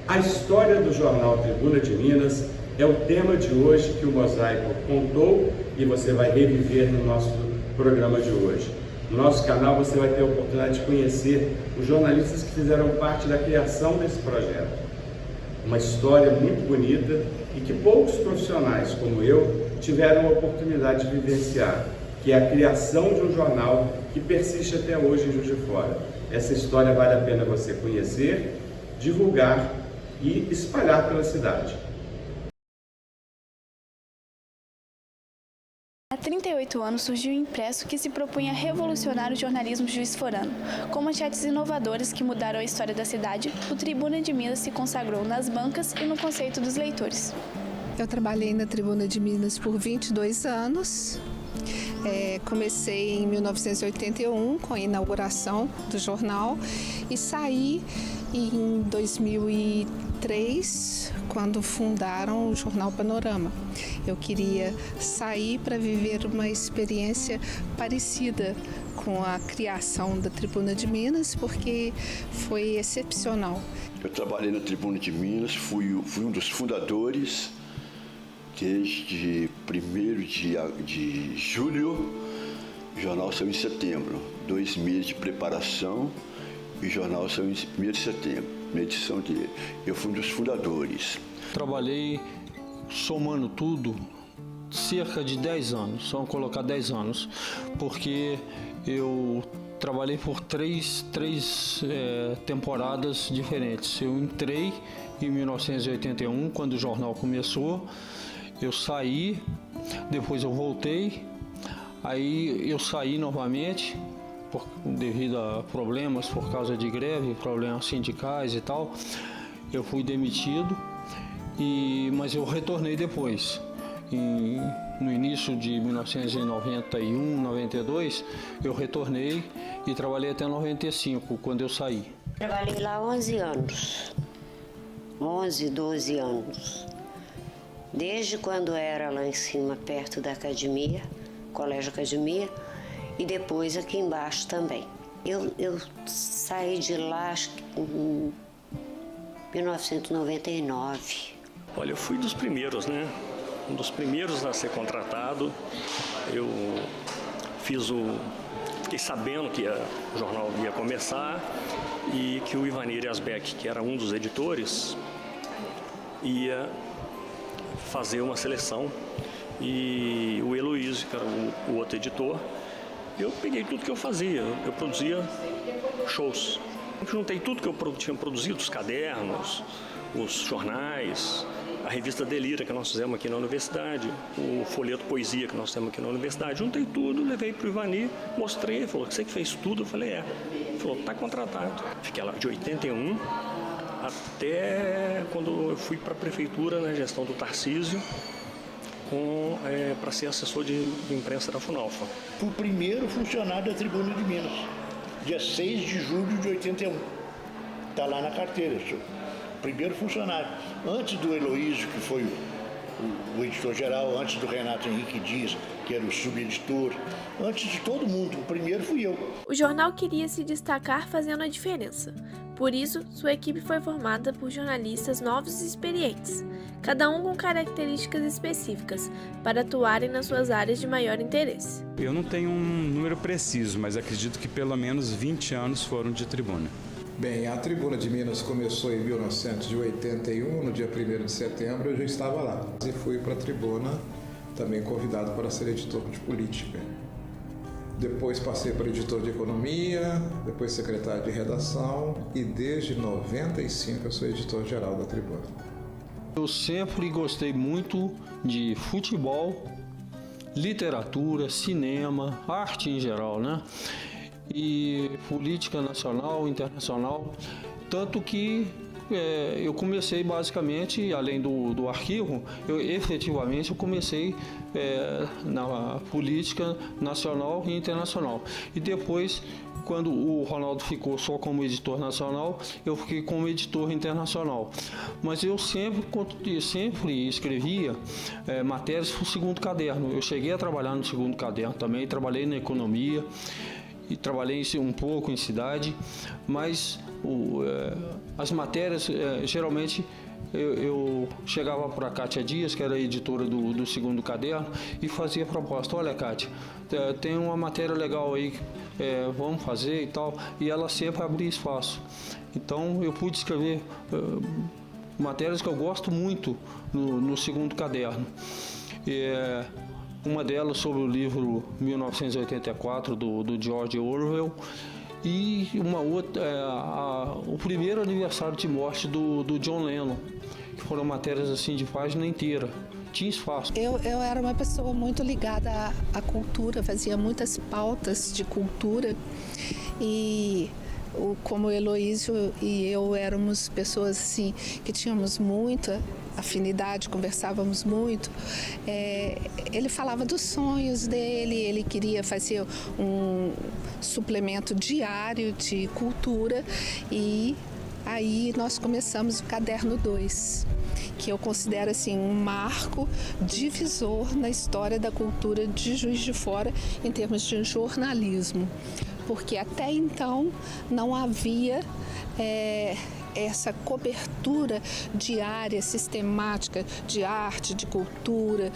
A história do jornal Tribuna de Minas é o tema de hoje que o Mosaico contou e você vai reviver no nosso programa de hoje. No nosso canal você vai ter a oportunidade de conhecer os jornalistas que fizeram parte da criação desse projeto. Uma história muito bonita e que poucos profissionais como eu tiveram a oportunidade de vivenciar, que é a criação de um jornal que persiste até hoje em Juiz de Fora. Essa história vale a pena você conhecer, divulgar e espalhar pela cidade. Há 38 anos surgiu o Impresso, que se propunha revolucionar o jornalismo juiz-forano. Com manchetes inovadoras que mudaram a história da cidade, o Tribuna de Minas se consagrou nas bancas e no conceito dos leitores. Eu trabalhei na Tribuna de Minas por 22 anos. Comecei em 1981 com a inauguração do jornal e saí em 2003, quando fundaram o Jornal Panorama. Eu queria sair para viver uma experiência parecida com a criação da Tribuna de Minas, porque foi excepcional. Eu trabalhei na Tribuna de Minas, fui um dos fundadores. Desde 1º de julho, o jornal saiu em setembro. 2 meses de preparação e o jornal saiu em 1º de setembro, na edição dele. Eu fui um dos fundadores. Trabalhei, somando tudo, cerca de 10 anos, vamos colocar 10 anos, porque eu trabalhei por três temporadas diferentes. Eu entrei em 1981, quando o jornal começou. Eu saí, depois eu voltei, aí eu saí novamente, devido a problemas por causa de greve, problemas sindicais e tal. Eu fui demitido, mas eu retornei depois. No início de 1991, 92, eu retornei e trabalhei até 95, quando eu saí. Trabalhei lá 11 anos, 11, 12 anos. Desde quando era lá em cima, perto da academia, Colégio Academia, e depois aqui embaixo também. Eu saí de lá, acho que em 1999. Olha, eu fui dos primeiros, né? Um dos primeiros a ser contratado. Eu fiquei sabendo que o jornal ia começar e que o Ivanir Asbeck, que era um dos editores, ia fazer uma seleção, e o Heloísio, que era o outro editor, eu peguei tudo que eu fazia, eu produzia shows. Eu juntei tudo que eu tinha produzido, os cadernos, os jornais, a revista Delira que nós fizemos aqui na universidade, o folheto Poesia que nós temos aqui na universidade. Juntei tudo, levei para o Ivanir, mostrei, ele falou, você que fez tudo? Eu falei, é. Ele falou, tá contratado. Fiquei lá de 81 até quando eu fui para a prefeitura na gestão do Tarcísio, para ser assessor de imprensa da Funalfa. Fui o primeiro funcionário da Tribuna de Minas, dia 6 de julho de 81. Está lá na carteira, sou o primeiro funcionário. Antes do Heloísio, que foi o editor-geral, antes do Renato Henrique Dias, que era o subeditor, antes de todo mundo, o primeiro fui eu. O jornal queria se destacar fazendo a diferença. Por isso, sua equipe foi formada por jornalistas novos e experientes, cada um com características específicas, para atuarem nas suas áreas de maior interesse. Eu não tenho um número preciso, mas acredito que pelo menos 20 anos foram de tribuna. Bem, a Tribuna de Minas começou em 1981, no dia 1º de setembro eu já estava lá. E fui para a Tribuna, também convidado para ser editor de política. Depois passei para editor de economia, depois secretário de redação e desde 95 eu sou editor-geral da Tribuna. Eu sempre gostei muito de futebol, literatura, cinema, arte em geral, né? E política nacional, internacional, tanto que eu comecei basicamente, além do arquivo, efetivamente eu comecei na política nacional e internacional. E depois, quando o Ronaldo ficou só como editor nacional, eu fiquei como editor internacional. Mas eu sempre escrevia matérias para o segundo caderno. Eu cheguei a trabalhar no segundo caderno também, trabalhei na economia, e trabalhei um pouco em cidade, mas as matérias, geralmente eu chegava para a Kátia Dias, que era a editora do segundo caderno, e fazia proposta: olha, Kátia, tem uma matéria legal aí, vamos fazer e tal, e ela sempre abria espaço. Então eu pude escrever matérias que eu gosto muito no segundo caderno. Uma delas sobre o livro 1984 do George Orwell, e uma outra, o primeiro aniversário de morte do John Lennon, que foram matérias assim de página inteira. Tinha espaço. Eu era uma pessoa muito ligada à cultura, fazia muitas pautas de cultura, e como o Heloísio e eu éramos pessoas assim que tínhamos muita afinidade, conversávamos muito. Ele falava dos sonhos dele, ele queria fazer um suplemento diário de cultura, e aí nós começamos o Caderno 2, que eu considero assim um marco divisor na história da cultura de Juiz de Fora em termos de jornalismo, porque até então não havia essa cobertura diária, sistemática de arte, de cultura,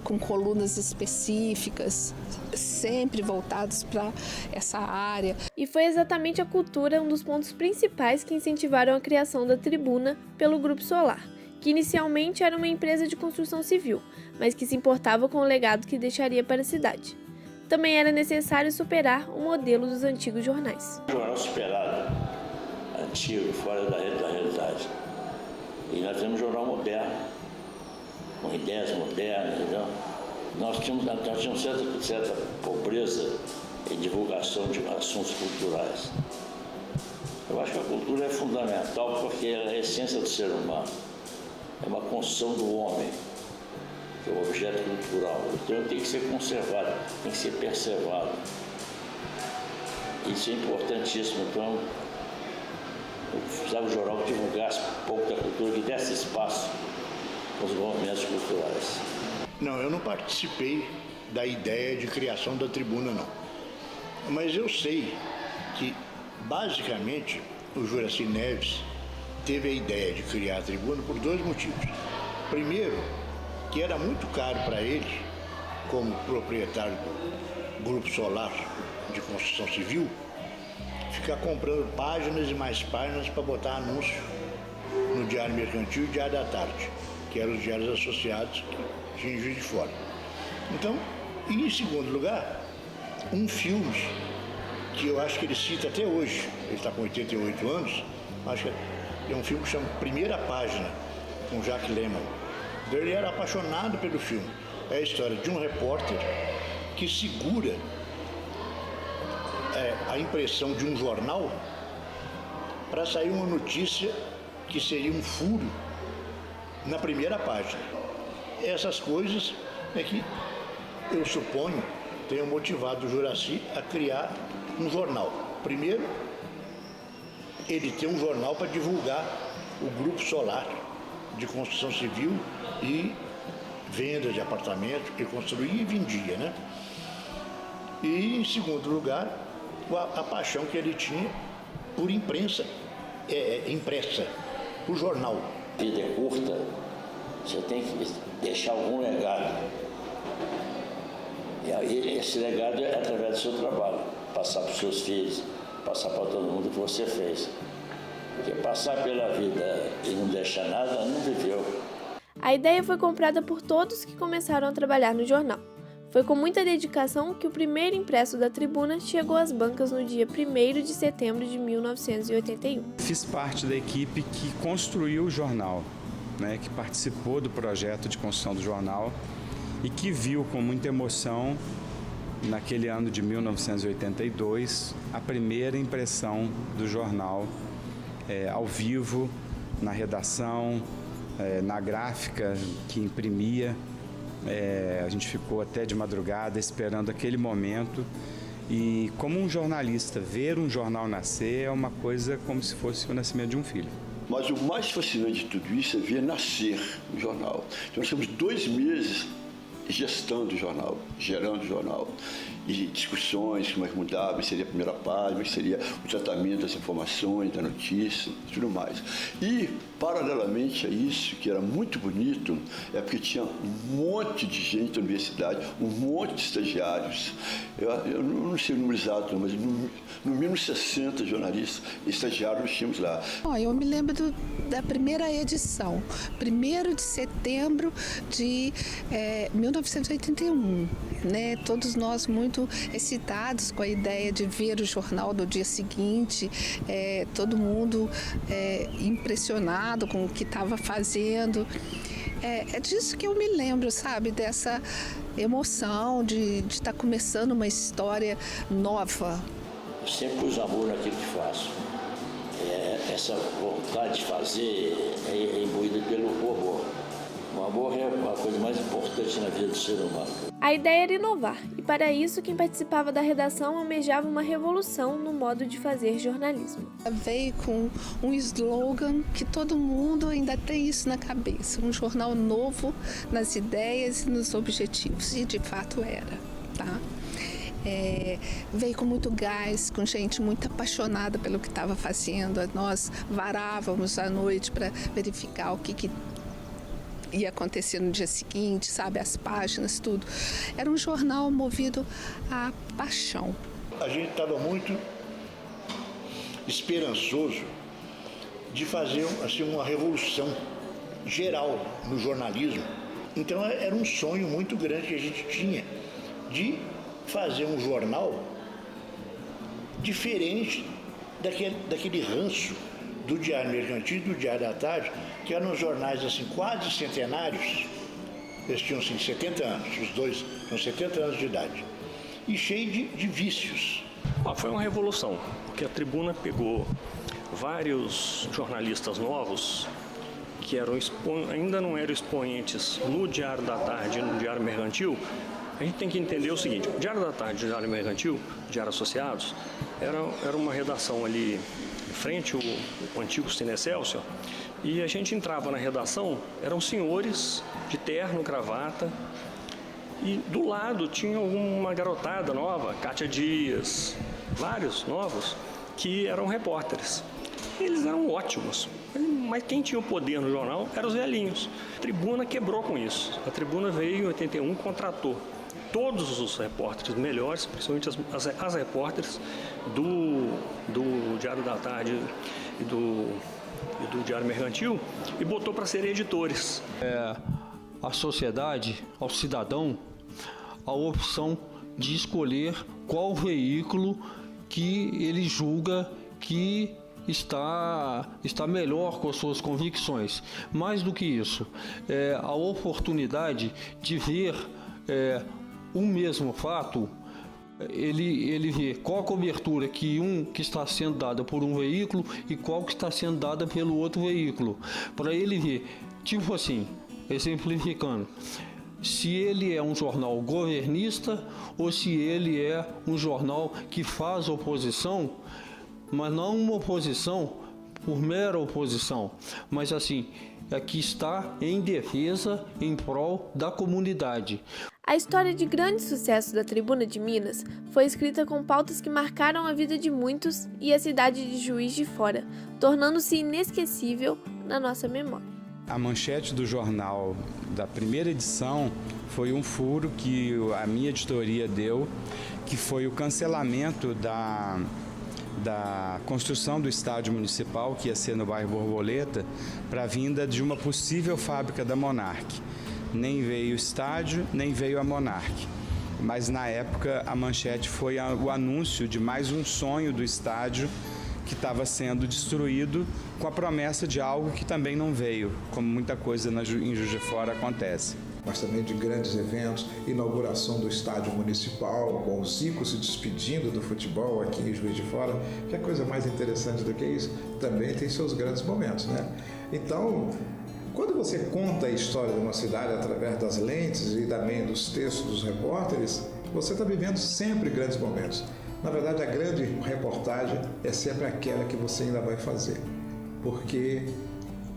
com colunas específicas, sempre voltados para essa área. E foi exatamente a cultura um dos pontos principais que incentivaram a criação da Tribuna pelo Grupo Solar, que inicialmente era uma empresa de construção civil, mas que se importava com o legado que deixaria para a cidade. Também era necessário superar o modelo dos antigos jornais. Um jornal superado, antigo, fora da realidade. E nós temos um jornal moderno, com ideias modernas. Então, nós tínhamos certa pobreza em divulgação de assuntos culturais. Eu acho que a cultura é fundamental porque ela é a essência do ser humano. É uma construção do homem, que é o objeto cultural. Então tem que ser conservado, tem que ser preservado. Isso é importantíssimo. Então, eu precisava do jornal que divulgasse um pouco da cultura, que desse espaço aos movimentos culturais. Não, eu não participei da ideia de criação da Tribuna, não. Mas eu sei que, basicamente, o Juracy Neves teve a ideia de criar a Tribuna por dois motivos. Primeiro, que era muito caro para ele, como proprietário do Grupo Solar de Construção Civil, ficar comprando páginas e mais páginas para botar anúncio no Diário Mercantil e Diário da Tarde, que eram os diários associados que tinham em Juiz de Fora. Então, e em segundo lugar, um filme que eu acho que ele cita até hoje, ele está com 88 anos, acho que é um filme que chama Primeira Página, com Jacques Lehmann. Ele era apaixonado pelo filme. É a história de um repórter que segura a impressão de um jornal para sair uma notícia que seria um furo na primeira página. Essas coisas é que eu suponho tenham motivado o Juracy a criar um jornal. Primeiro, ele tem um jornal para divulgar o Grupo Solar de Construção Civil e venda de apartamentos que construía e vendia, né? E, em segundo lugar, a paixão que ele tinha por imprensa, impressa, por jornal. A vida é curta, você tem que deixar algum legado. E esse legado é através do seu trabalho, passar para os seus filhos, passar para todo mundo o que você fez. Porque passar pela vida e não deixar nada, não viveu. A ideia foi comprada por todos que começaram a trabalhar no jornal. Foi com muita dedicação que o primeiro impresso da Tribuna chegou às bancas no dia 1º de setembro de 1981. Fiz parte da equipe que construiu o jornal, né, que participou do projeto de construção do jornal e que viu com muita emoção, naquele ano de 1982, a primeira impressão do jornal ao vivo, na redação, na gráfica que imprimia. A gente ficou até de madrugada esperando aquele momento e, como um jornalista, ver um jornal nascer é uma coisa como se fosse o nascimento de um filho. Mas o mais fascinante de tudo isso é ver nascer o jornal. Então, nós temos 2 meses gestando o jornal, gerando o jornal. e discussões, como é que mudava, seria a primeira página, seria o tratamento das informações, da notícia e tudo mais. E, paralelamente a isso, que era muito bonito, é porque tinha um monte de gente da universidade, um monte de estagiários. Eu não sei o número exato, mas no mínimo 60 jornalistas e estagiários nós tínhamos lá. Eu me lembro da primeira edição, 1º de setembro de 1981, né? Todos nós muito excitados com a ideia de ver o jornal do dia seguinte, todo mundo impressionado com o que estava fazendo. É disso que eu me lembro, sabe? Dessa emoção de estar começando uma história nova. Eu sempre pus amor naquilo que faço. Essa vontade de fazer é imbuída pelo amor. O amor é a coisa mais importante na vida do ser humano. A ideia era inovar, e para isso quem participava da redação almejava uma revolução no modo de fazer jornalismo. Veio com um slogan que todo mundo ainda tem isso na cabeça, um jornal novo nas ideias e nos objetivos, e de fato era, tá? Veio com muito gás, com gente muito apaixonada pelo que estava fazendo. Nós varávamos à noite para verificar o que ia acontecer no dia seguinte, sabe, as páginas, tudo. Era um jornal movido à paixão. A gente estava muito esperançoso de fazer assim, uma revolução geral no jornalismo. Então era um sonho muito grande que a gente tinha de fazer um jornal diferente daquele ranço do Diário Mercantil e do Diário da Tarde, que eram jornais assim, quase centenários. Eles tinham assim, 70 anos, os dois com 70 anos de idade, e cheio de vícios. Foi uma revolução, porque a Tribuna pegou vários jornalistas novos que ainda não eram expoentes no Diário da Tarde e no Diário Mercantil. A gente tem que entender o seguinte: o Diário da Tarde e o Diário Mercantil, Diário Associados, era uma redação ali em frente ao antigo Cine Excelsior, e a gente entrava na redação, eram senhores de terno, gravata, e do lado tinha uma garotada nova, Cátia Dias, vários novos, que eram repórteres. Eles eram ótimos, mas quem tinha o poder no jornal eram os velhinhos. A Tribuna quebrou com isso. A Tribuna veio em 81, contratou todos os repórteres melhores, principalmente as repórteres do Diário da Tarde e do Diário Mercantil, e botou para serem editores. A sociedade, ao cidadão, a opção de escolher qual veículo que ele julga que está melhor com as suas convicções. Mais do que isso, a oportunidade de ver um mesmo fato, ele vê qual a cobertura que está sendo dada por um veículo e qual que está sendo dada pelo outro veículo, para ele ver, tipo assim, exemplificando, se ele é um jornal governista ou se ele é um jornal que faz oposição, mas não uma oposição por mera oposição, mas assim, que está em defesa, em prol da comunidade. A história de grande sucesso da Tribuna de Minas foi escrita com pautas que marcaram a vida de muitos e a cidade de Juiz de Fora, tornando-se inesquecível na nossa memória. A manchete do jornal da primeira edição foi um furo que a minha editoria deu, que foi o cancelamento da construção do estádio municipal, que ia ser no bairro Borboleta, para a vinda de uma possível fábrica da Monarch. Nem veio o estádio, nem veio a Monarch. Mas na época a manchete foi o anúncio de mais um sonho do estádio que estava sendo destruído, com a promessa de algo que também não veio, como muita coisa em Juiz de Fora acontece. Mas também de grandes eventos, inauguração do estádio municipal, com o Zico se despedindo do futebol aqui em Juiz de Fora, que é coisa mais interessante do que isso, também tem seus grandes momentos, né? Então, quando você conta a história de uma cidade através das lentes e também dos textos dos repórteres, você está vivendo sempre grandes momentos. Na verdade, a grande reportagem é sempre aquela que você ainda vai fazer, porque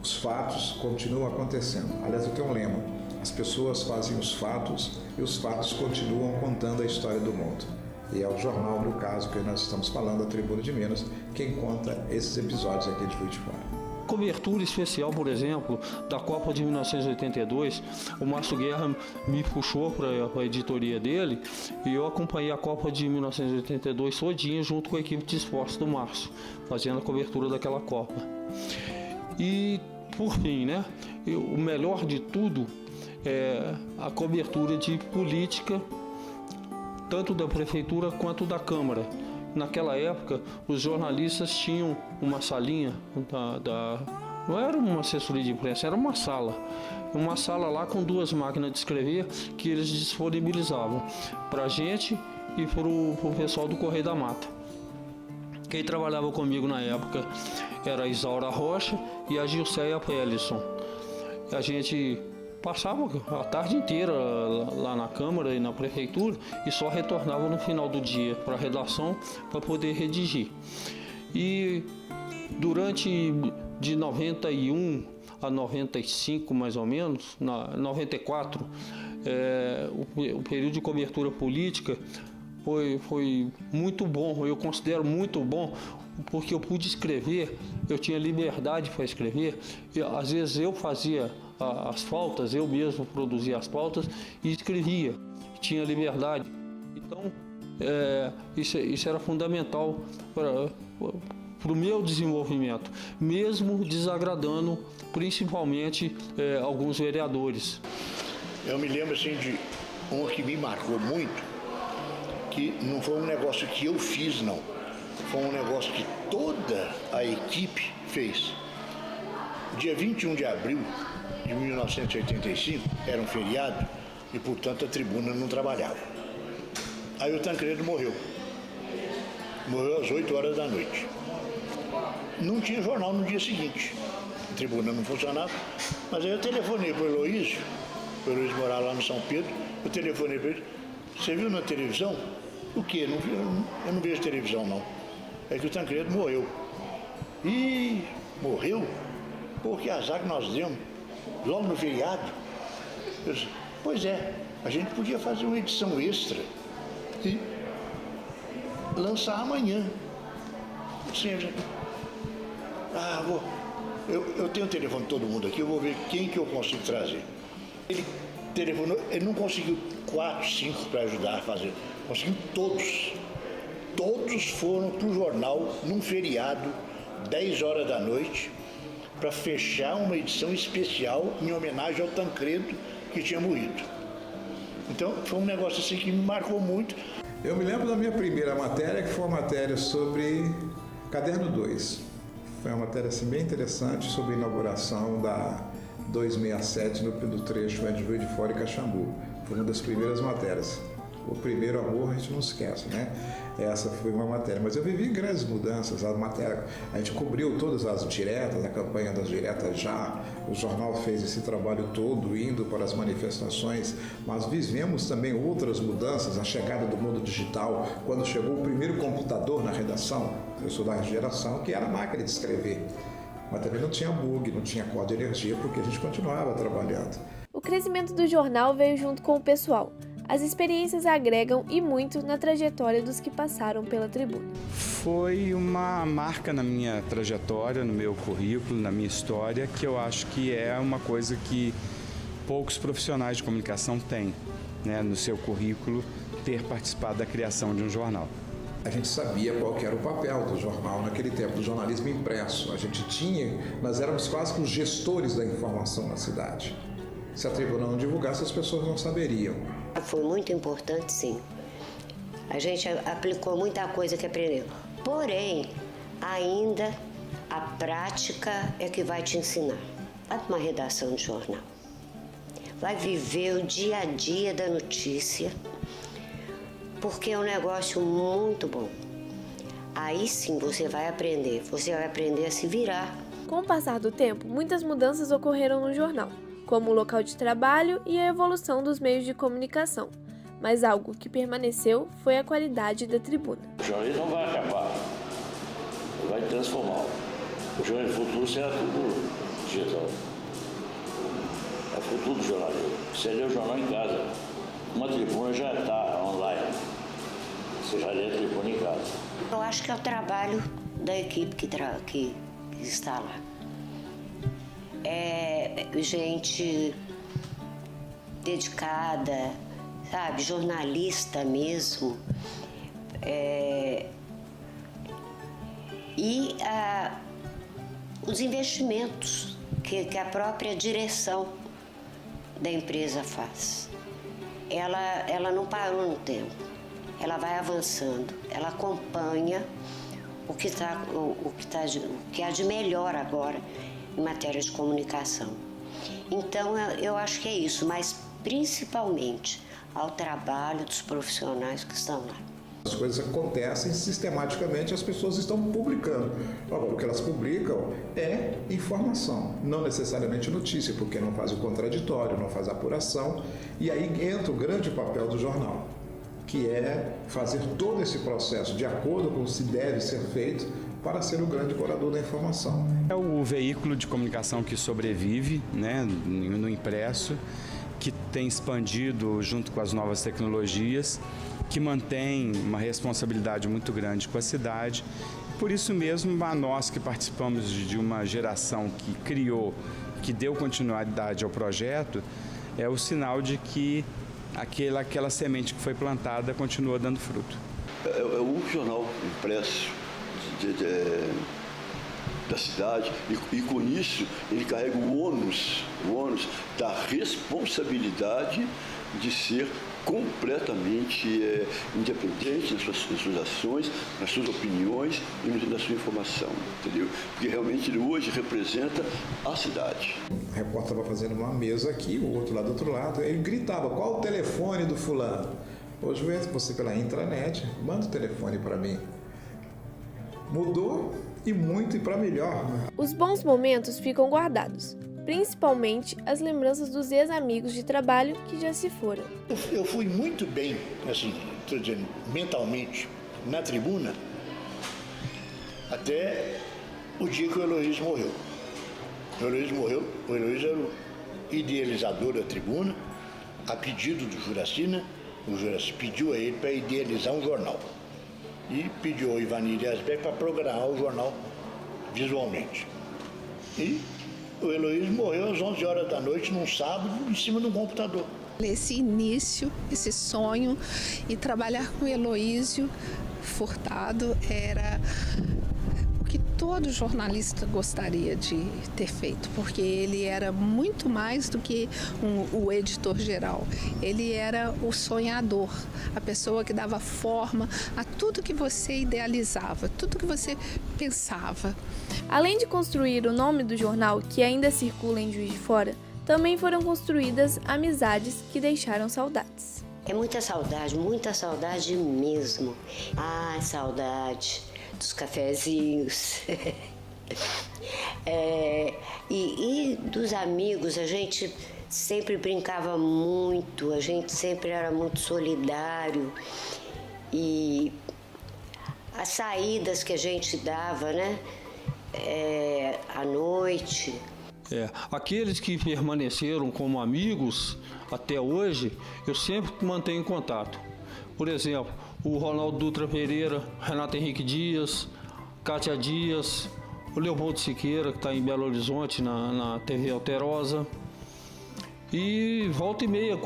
os fatos continuam acontecendo. Aliás, eu tenho um lema: as pessoas fazem os fatos e os fatos continuam contando a história do mundo. E é o jornal, no caso, que nós estamos falando, a Tribuna de Minas, quem conta esses episódios aqui de Juiz de Fora. Cobertura especial, por exemplo, da Copa de 1982, o Márcio Guerra me puxou para a editoria dele e eu acompanhei a Copa de 1982 todinha junto com a equipe de esportes do Márcio, fazendo a cobertura daquela Copa. E, por fim, né, o melhor de tudo é a cobertura de política, tanto da Prefeitura quanto da Câmara. Naquela época, os jornalistas tinham uma salinha, não era uma assessoria de imprensa, era uma sala lá com 2 máquinas de escrever que eles disponibilizavam para a gente e para o pessoal do Correio da Mata. Quem trabalhava comigo na época era a Isaura Rocha e a Gilceia Pellisson. A gente passava a tarde inteira lá na Câmara e na Prefeitura e só retornava no final do dia para a redação para poder redigir. E durante de 91 a 95, mais ou menos, 94, o período de cobertura política foi muito bom, eu considero muito bom, porque eu pude escrever, eu tinha liberdade para escrever, e às vezes eu fazia as pautas, eu mesmo produzia as pautas e escrevia, tinha liberdade. Então, isso era fundamental para o meu desenvolvimento, mesmo desagradando principalmente alguns vereadores. Eu me lembro assim de uma que me marcou muito, que não foi um negócio que eu fiz, não. Foi um negócio que toda a equipe fez. Dia 21 de abril de 1985, era um feriado e, portanto, a tribuna não trabalhava. Aí o Tancredo morreu. Morreu às 8 horas da noite. Não tinha jornal no dia seguinte. A tribuna não funcionava. Mas aí eu telefonei para o Heloísio morava lá no São Pedro, eu telefonei para ele: você viu na televisão? O quê? Eu não vejo televisão, não. É que o Tancredo morreu. Ih, morreu? Pô, que azar que nós demos. Logo no feriado. Eu disse: pois é, a gente podia fazer uma edição extra e lançar amanhã. Sim, eu tenho o telefone de todo mundo aqui, eu vou ver quem que eu consigo trazer. Ele telefonou, ele não conseguiu 4, 5 para ajudar a fazer, conseguiu todos. Todos foram para o jornal num feriado, 10 horas da noite, para fechar uma edição especial em homenagem ao Tancredo, que tinha morrido. Então foi um negócio assim que me marcou muito. Eu me lembro da minha primeira matéria, que foi uma matéria sobre Caderno 2. Foi uma matéria assim, bem interessante sobre a inauguração da 267 no trecho entre Juiz de Fora e Caxambu. Foi uma das primeiras matérias. O primeiro amor a gente não esquece, né? Essa foi uma matéria. Mas eu vivi grandes mudanças. A matéria, a gente cobriu todas as diretas, a campanha das diretas já. O jornal fez esse trabalho todo, indo para as manifestações. Mas vivemos também outras mudanças, a chegada do mundo digital, quando chegou o primeiro computador na redação. Eu sou da geração que era a máquina de escrever. Mas também não tinha bug, não tinha corte de energia, porque a gente continuava trabalhando. O crescimento do jornal veio junto com o pessoal. As experiências agregam e muito na trajetória dos que passaram pela tribuna. Foi uma marca na minha trajetória, no meu currículo, na minha história, que eu acho que é uma coisa que poucos profissionais de comunicação têm, né, no seu currículo, ter participado da criação de um jornal. A gente sabia qual que era o papel do jornal naquele tempo, do jornalismo impresso. Nós éramos quase que os gestores da informação na cidade. Se a tribuna não divulgasse, as pessoas não saberiam. Foi muito importante, sim. A gente aplicou muita coisa que aprendeu. Porém, ainda a prática é que vai te ensinar. Vai para uma redação de jornal. Vai viver o dia a dia da notícia, porque é um negócio muito bom. Aí sim você vai aprender a se virar. Com o passar do tempo, muitas mudanças ocorreram no jornal, como o local de trabalho e a evolução dos meios de comunicação. Mas algo que permaneceu foi a qualidade da tribuna. O jornalismo não vai acabar, vai transformar. O jornalismo futuro será tudo digital. É o futuro do jornalismo. Você lê o jornal em casa, uma tribuna já está online. eu já li a tribuna em casa. Eu acho que é o trabalho da equipe que está lá. É gente dedicada, sabe, jornalista mesmo. E os investimentos que a própria direção da empresa faz. Ela não parou no tempo, ela vai avançando, ela acompanha o que há de melhor agora em matéria de comunicação. Então, eu acho que é isso, mas principalmente ao trabalho dos profissionais que estão lá. As coisas acontecem sistematicamente, as pessoas estão publicando. Agora, o que elas publicam é informação, não necessariamente notícia, porque não faz o contraditório, não faz a apuração. E aí entra o grande papel do jornal, que é fazer todo esse processo de acordo com o que deve ser feito para ser o grande curador da informação. É o veículo de comunicação que sobrevive, né, no impresso, que tem expandido junto com as novas tecnologias, que mantém uma responsabilidade muito grande com a cidade. Por isso mesmo, a nós que participamos de uma geração que criou, que deu continuidade ao projeto, é o sinal de que aquela semente que foi plantada continua dando fruto. É o jornal impresso da cidade e com isso ele carrega o ônus da responsabilidade de ser completamente independente nas suas ações, nas suas opiniões e na sua informação, entendeu? Porque realmente ele hoje representa a cidade. O repórter estava fazendo uma mesa aqui, o outro lá do outro lado, ele gritava: qual o telefone do fulano? Hoje você pela intranet, manda o telefone para mim. Mudou e muito e para melhor. Os bons momentos ficam guardados, principalmente as lembranças dos ex-amigos de trabalho que já se foram. Eu fui muito bem, assim, estou dizendo, mentalmente, na tribuna, até o dia que o Heloísio morreu. O Heloísio era o idealizador da tribuna, a pedido do Juracina. O Juraci pediu a ele para idealizar um jornal. E pediu ao Ivanir Asbeck para programar o jornal visualmente. E o Heloísio morreu às 11 horas da noite, num sábado, em cima de um computador. Esse início, esse sonho, e trabalhar com o Heloísio Furtado era o que todo jornalista gostaria de ter feito, porque ele era muito mais do que o editor-geral. Ele era o sonhador, a pessoa que dava forma a tudo que você idealizava, tudo que você pensava. Além de construir o nome do jornal, que ainda circula em Juiz de Fora, também foram construídas amizades que deixaram saudades. É muita saudade mesmo. Ah, saudade dos cafezinhos. E dos amigos, a gente sempre brincava muito, a gente sempre era muito solidário. E as saídas que a gente dava, né? À noite. Aqueles que permaneceram como amigos até hoje, eu sempre mantenho contato. Por exemplo, o Ronaldo Dutra Pereira, Renato Henrique Dias, Cátia Dias, o Leopoldo Siqueira, que está em Belo Horizonte, na TV Alterosa. E volta e meia,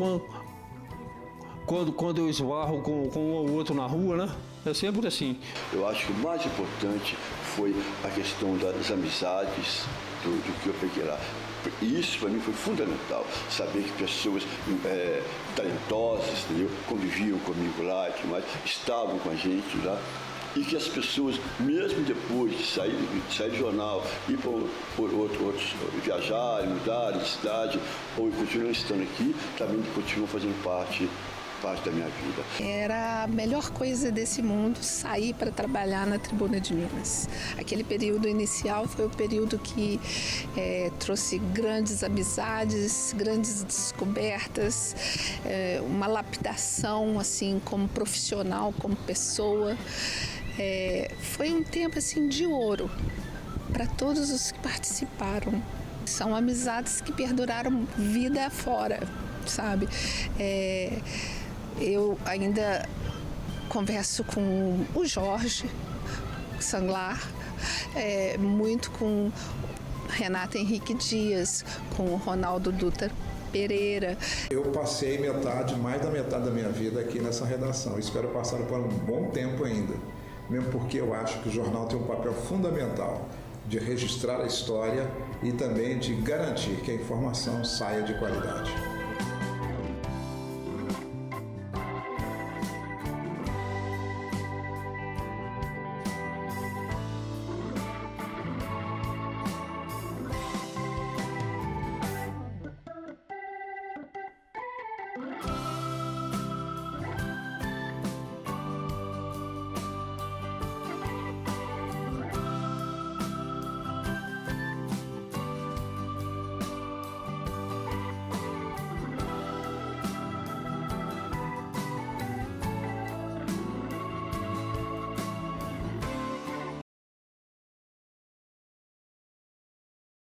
quando eu esbarro com um ou outro na rua, né? É sempre assim. Eu acho que o mais importante foi a questão das amizades, do que eu peguei lá. Isso para mim foi fundamental, saber que pessoas talentosas, entendeu? Conviviam comigo lá e tudo mais, estavam com a gente lá. E que as pessoas, mesmo depois de sair do jornal, ir por outros, viajarem, mudarem de cidade, ou continuam estando aqui, também continuam fazendo parte da minha vida. Era a melhor coisa desse mundo sair para trabalhar na Tribuna de Minas. Aquele período inicial foi o período que trouxe grandes amizades, grandes descobertas, uma lapidação assim como profissional, como pessoa. Foi um tempo assim de ouro para todos os que participaram. São amizades que perduraram vida fora, sabe? Eu ainda converso com o Jorge Sanglar, muito com Renata Henrique Dias, com o Ronaldo Dutra Pereira. Eu passei mais da metade da minha vida aqui nessa redação. Espero passar por um bom tempo ainda, mesmo porque eu acho que o jornal tem um papel fundamental de registrar a história e também de garantir que a informação saia de qualidade.